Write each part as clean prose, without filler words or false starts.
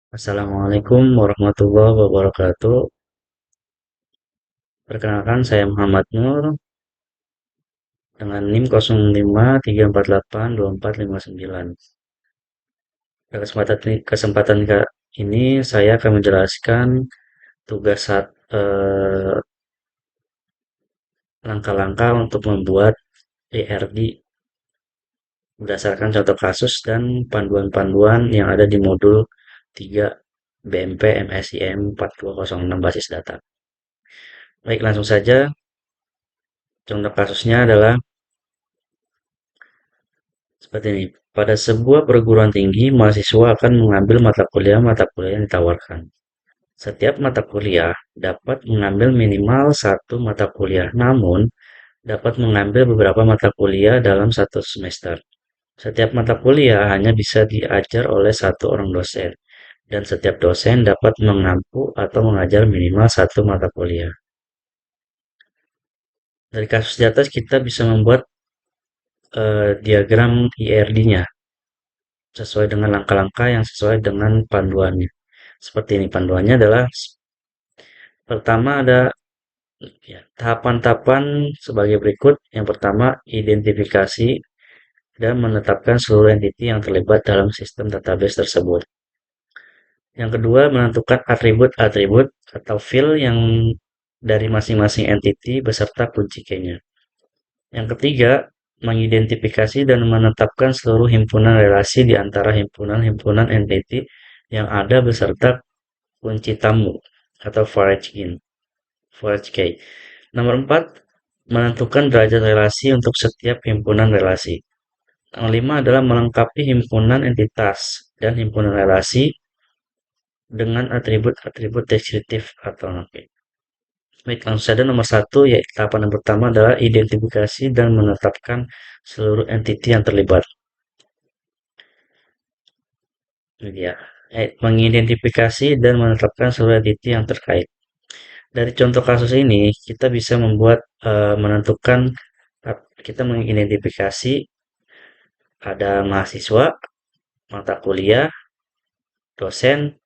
Assalamualaikum warahmatullahi wabarakatuh. Perkenalkan saya Muhammad Nur dengan NIM 0534824459. Pada kesempatan ini saya akan menjelaskan tugas langkah-langkah untuk membuat ERD berdasarkan contoh kasus dan panduan-panduan yang ada di modul 3 BMP MSIM 4206 basis data. Baik, langsung saja. Contoh kasusnya adalah seperti ini. Pada sebuah perguruan tinggi, mahasiswa akan mengambil mata kuliah yang ditawarkan. Setiap mata kuliah dapat mengambil minimal satu mata kuliah, namun dapat mengambil beberapa mata kuliah dalam satu semester. Setiap mata kuliah hanya bisa diajar oleh satu orang dosen, dan setiap dosen dapat mengampu atau mengajar minimal satu mata kuliah. Dari kasus di atas kita bisa membuat diagram IRD-nya sesuai dengan langkah-langkah yang sesuai dengan panduannya. Seperti ini panduannya adalah pertama ada ya, tahapan-tahapan sebagai berikut. Yang pertama, identifikasi dan menetapkan seluruh entiti yang terlibat dalam sistem database tersebut. Yang kedua, menentukan atribut-atribut atau field yang dari masing-masing entiti beserta kunci key-nya. Yang ketiga, mengidentifikasi dan menetapkan seluruh himpunan relasi di antara himpunan-himpunan entiti yang ada beserta kunci tamu atau forage key. Nomor 4, menentukan derajat relasi untuk setiap himpunan relasi. Yang 5 adalah melengkapi himpunan entitas dan himpunan relasi dengan atribut-atribut deskriptif atau nanti. Baik, langsung saja nomor 1, yaitu tahapan yang pertama adalah identifikasi dan menetapkan seluruh entiti yang terlibat. Ini dia. Mengidentifikasi dan menetapkan seluruh entiti yang terkait. Dari contoh kasus ini, kita bisa membuat menentukan kita mengidentifikasi ada mahasiswa, mata kuliah, dosen.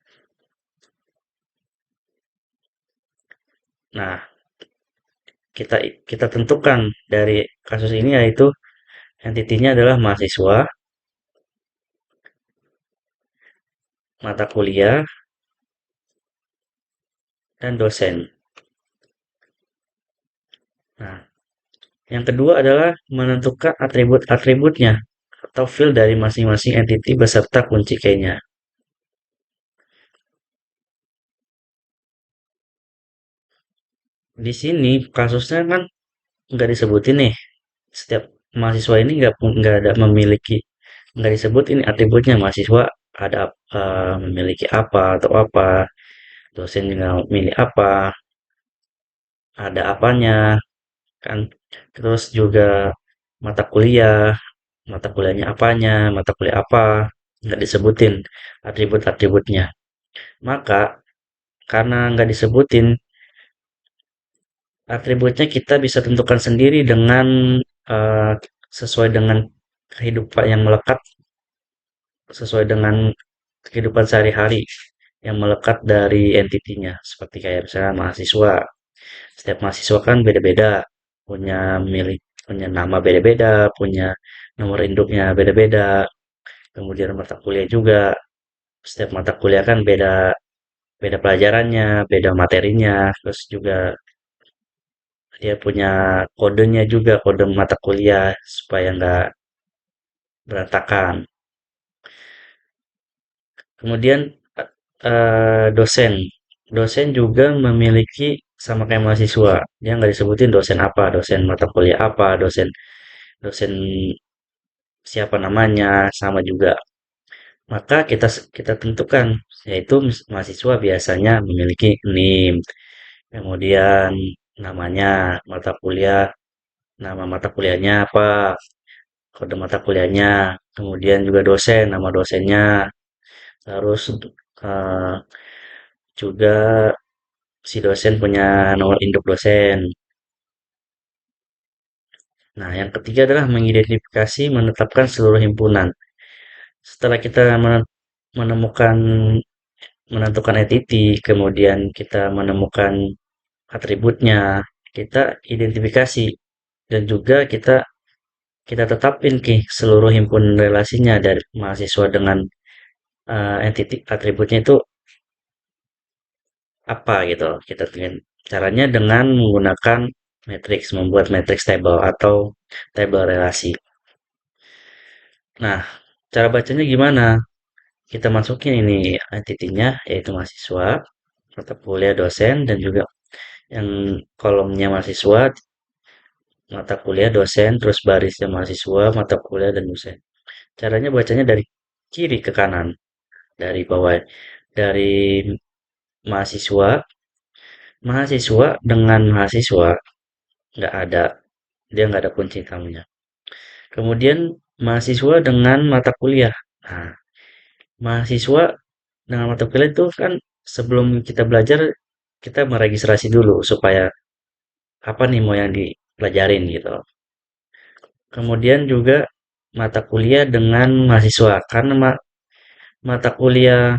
Nah, kita kita tentukan dari kasus ini yaitu entitinya adalah mahasiswa, mata kuliah, dan dosen. Nah, yang kedua adalah menentukan atribut-atributnya atau field dari masing-masing entiti beserta kunci key-nya. Di sini kasusnya kan nggak disebutin nih. Setiap mahasiswa ini nggak ada memiliki, nggak disebut ini atributnya mahasiswa ada memiliki apa atau apa, dosen juga memilih apa, ada apanya kan. Terus juga mata kuliah, mata kuliahnya apanya, mata kuliah apa, nggak disebutin atribut-atributnya. Maka karena nggak disebutin atributnya, kita bisa tentukan sendiri dengan eh, sesuai dengan kehidupan yang melekat, sesuai dengan kehidupan sehari-hari yang melekat dari entitinya. Seperti kayak misalnya mahasiswa. Setiap mahasiswa kan beda-beda, punya nama beda-beda, punya nomor induknya beda-beda. Kemudian mata kuliah juga. Setiap mata kuliah kan beda beda pelajarannya, beda materinya, terus juga dia punya kodenya juga, kode mata kuliah supaya nggak berantakan. Kemudian dosen, dosen juga memiliki sama kayak mahasiswa. Dia nggak disebutin dosen apa, dosen mata kuliah apa, dosen dosen siapa namanya, sama juga. Maka kita kita tentukan, yaitu mahasiswa biasanya memiliki NIM, kemudian namanya, mata kuliah, nama mata kuliahnya apa, kode mata kuliahnya, kemudian juga dosen, nama dosennya, terus eh, juga si dosen punya nomor induk dosen. Nah, yang ketiga adalah mengidentifikasi, menetapkan seluruh himpunan. Setelah kita menemukan menentukan entity, kemudian kita menemukan atributnya, kita identifikasi, dan juga kita tetapin seluruh himpunan relasinya dari mahasiswa dengan entity atributnya itu apa gitu. Kita caranya dengan menggunakan matrix, membuat matrix table atau table relasi. Nah, cara bacanya gimana? Kita masukin ini entity-nya, yaitu mahasiswa, mata kuliah, dosen, dan juga yang kolomnya mahasiswa, mata kuliah, dosen, terus barisnya mahasiswa, mata kuliah, dan dosen. Caranya bacanya dari kiri ke kanan, dari bawah, dari mahasiswa, mahasiswa dengan mahasiswa, nggak ada, dia nggak ada kunci tamunya. Kemudian mahasiswa dengan mata kuliah. Nah, mahasiswa dengan mata kuliah itu kan sebelum kita belajar, kita meregistrasi dulu supaya apa nih mau yang dipelajarin gitu. Kemudian juga mata kuliah dengan mahasiswa, karena mata kuliah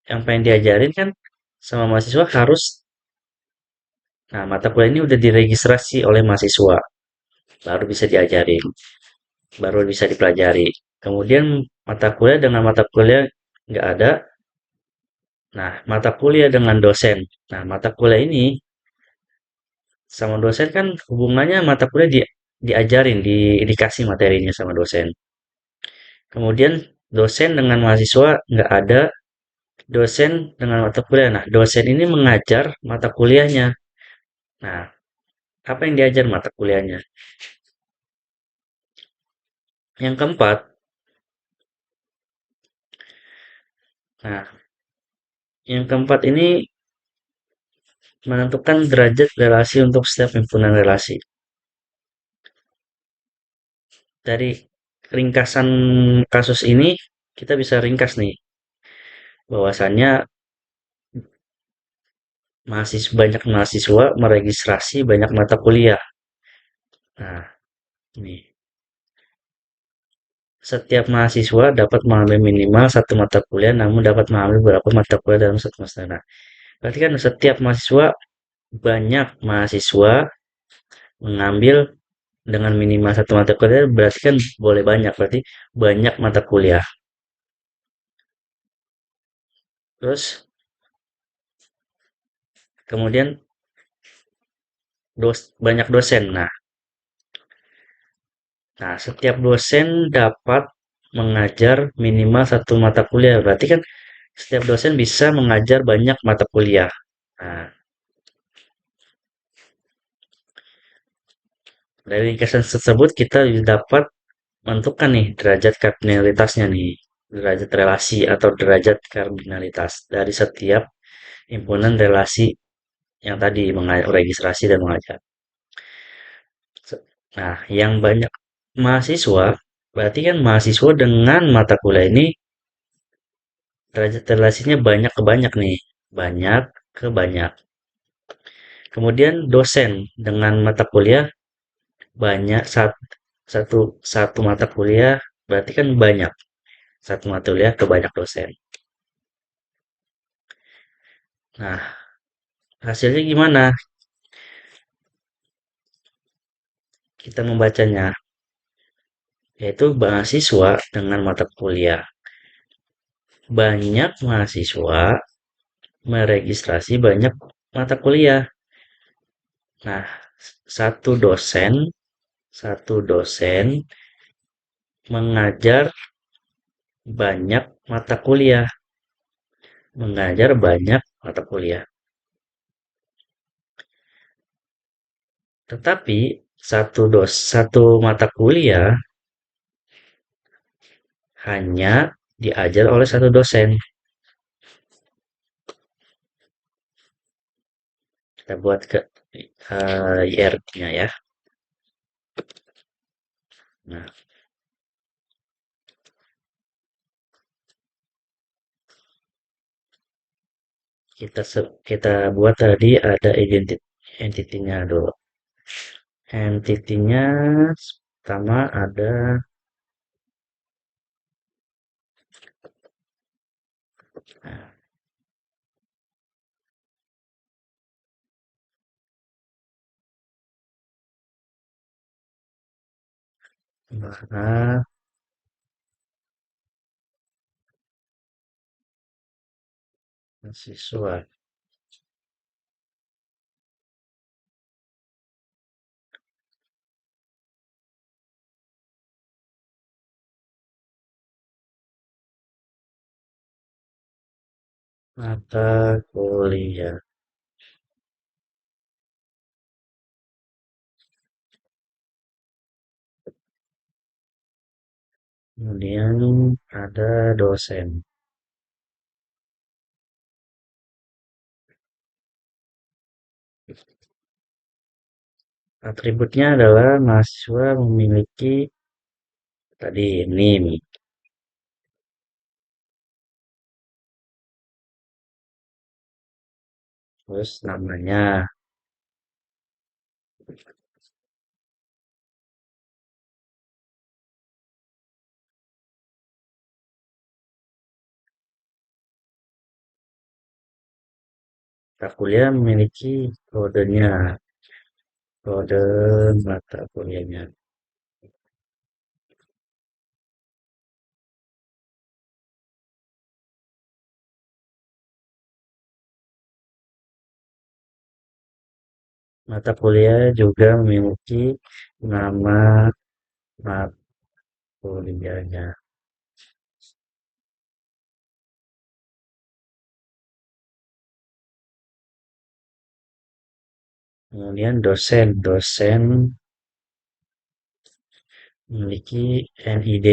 yang pengen diajarin kan sama mahasiswa harus, nah mata kuliah ini udah diregistrasi oleh mahasiswa, baru bisa diajarin, baru bisa dipelajari. Kemudian mata kuliah dengan mata kuliah nggak ada, nah mata kuliah dengan dosen. Nah mata kuliah ini sama dosen kan hubungannya mata kuliah diajarin, dikasih materinya sama dosen. Kemudian dosen dengan mahasiswa nggak ada, dosen dengan mata kuliah. Nah, dosen ini mengajar mata kuliahnya. Nah, apa yang diajar mata kuliahnya? Yang keempat, nah, yang keempat ini menentukan derajat relasi untuk setiap himpunan relasi. Dari ringkasan kasus ini, kita bisa ringkas nih, bahwasannya banyak mahasiswa meregistrasi banyak mata kuliah. Nah, ini setiap mahasiswa dapat mengambil minimal satu mata kuliah, namun dapat mengambil beberapa mata kuliah dalam satu semester. Nah, berarti kan setiap mahasiswa, banyak mahasiswa mengambil dengan minimal satu mata kuliah, berarti kan boleh banyak, berarti banyak mata kuliah. Terus kemudian banyak dosen. Nah, setiap dosen dapat mengajar minimal satu mata kuliah. Berarti kan setiap dosen bisa mengajar banyak mata kuliah. Nah, dari ringkasan tersebut kita dapat menentukan nih derajat kardinalitasnya nih, derajat relasi atau derajat kardinalitas dari setiap himpunan relasi yang tadi registrasi dan mengajar. Nah, yang banyak mahasiswa, berarti kan mahasiswa dengan mata kuliah ini derajat relasinya banyak ke banyak nih, banyak ke banyak. Kemudian dosen dengan mata kuliah banyak, satu satu mata kuliah berarti kan banyak, satu mata kuliah ke banyak dosen. Nah, hasilnya gimana? Kita membacanya, yaitu mahasiswa dengan mata kuliah. Banyak mahasiswa meregistrasi banyak mata kuliah. Nah, satu dosen, satu dosen mengajar banyak mata kuliah, mengajar banyak mata kuliah. Tetapi satu mata kuliah hanya diajar oleh satu dosen. Kita buat ke IR-nya ya. Nah, kita buat tadi ada entity-nya dulu. Entity-nya pertama ada Mana mahasiswa mata kuliah. Kemudian ada dosen. Atributnya adalah mahasiswa memiliki tadi NIM, terus namanya, mata kuliah memiliki kodenya, kode mata kuliahnya. Mata kuliah juga memiliki nama mata kuliahnya. Kemudian dosen, dosen memiliki NID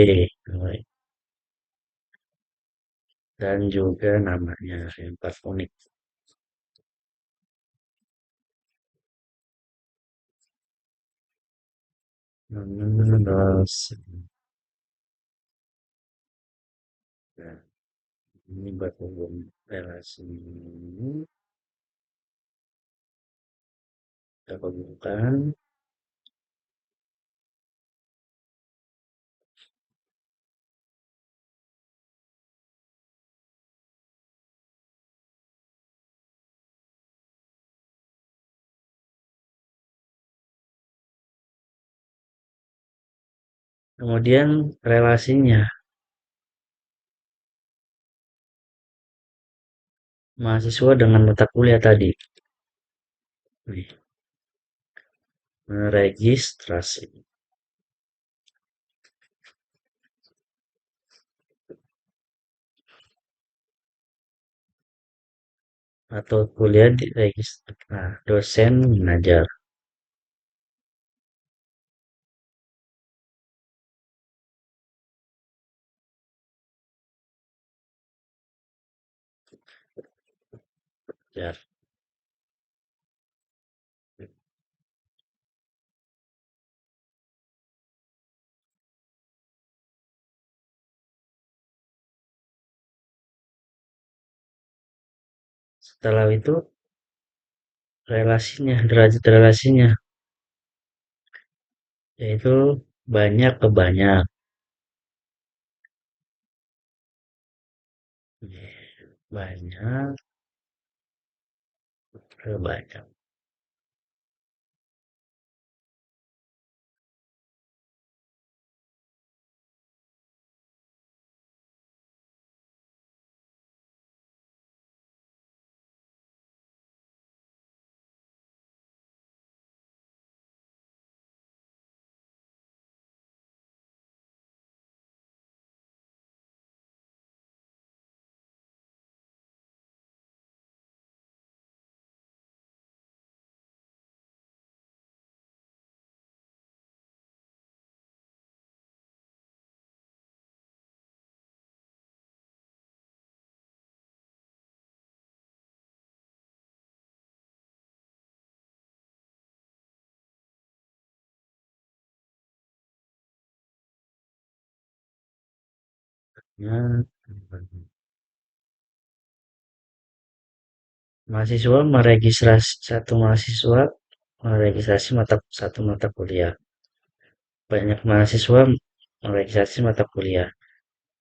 dan juga namanya yang empat unik. Dosen. Nah, ini buat hubung relasi ini kita hubungkan. Kemudian relasinya mahasiswa dengan mata kuliah tadi. Nih, meregistrasi atau kuliah di registrasi. Nah, dosen mengajar. Ya. Setelah itu relasinya, derajat relasinya yaitu banyak ke banyak. Banyak ke banyak. Ya, mahasiswa meregistrasi satu mahasiswa meregistrasi satu mata kuliah. Banyak mahasiswa meregistrasi mata kuliah.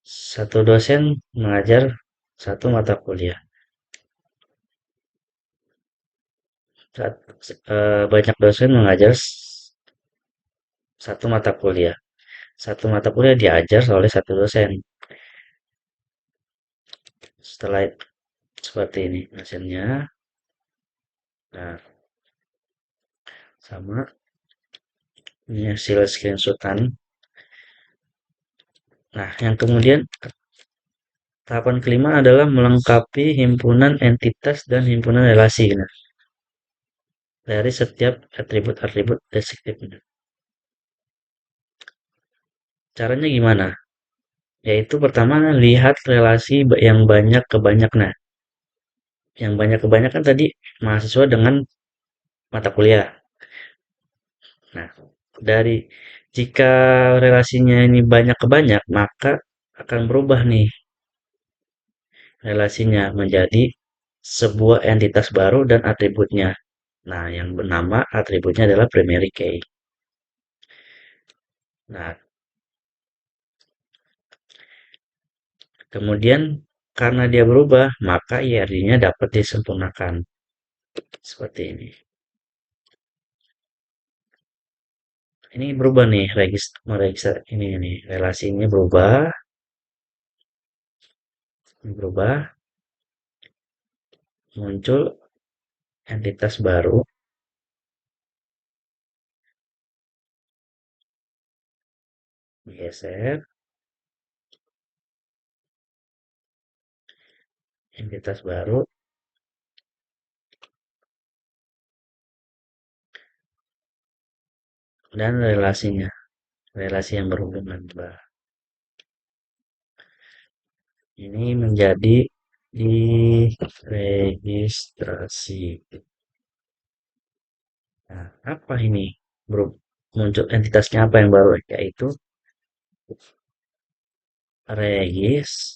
Satu dosen mengajar satu mata kuliah. Banyak dosen mengajar satu mata kuliah. satu mata kuliah diajar oleh satu dosen. Setelah seperti ini hasilnya. Nah, sama ini hasil screenshotan. Nah, yang kemudian tahapan kelima adalah melengkapi himpunan entitas dan himpunan relasi. Nah, dari setiap atribut-atribut deskriptif. Caranya gimana? Yaitu pertama lihat relasi yang banyak ke banyak. Nah, yang banyak ke banyak kan tadi mahasiswa dengan mata kuliah. Nah, dari jika relasinya ini banyak ke banyak, maka akan berubah nih relasinya menjadi sebuah entitas baru dan atributnya. Nah, yang bernama atributnya adalah primary key. Nah, kemudian karena dia berubah, maka IRD-nya dapat disempurnakan. Seperti ini. Ini berubah nih, meregister ini nih, relasinya berubah, muncul entitas baru, geser, entitas baru, dan relasinya, relasi yang berhubungan. Ini menjadi di registrasi. Nah, apa ini? Muncul entitasnya apa yang baru? Yaitu regis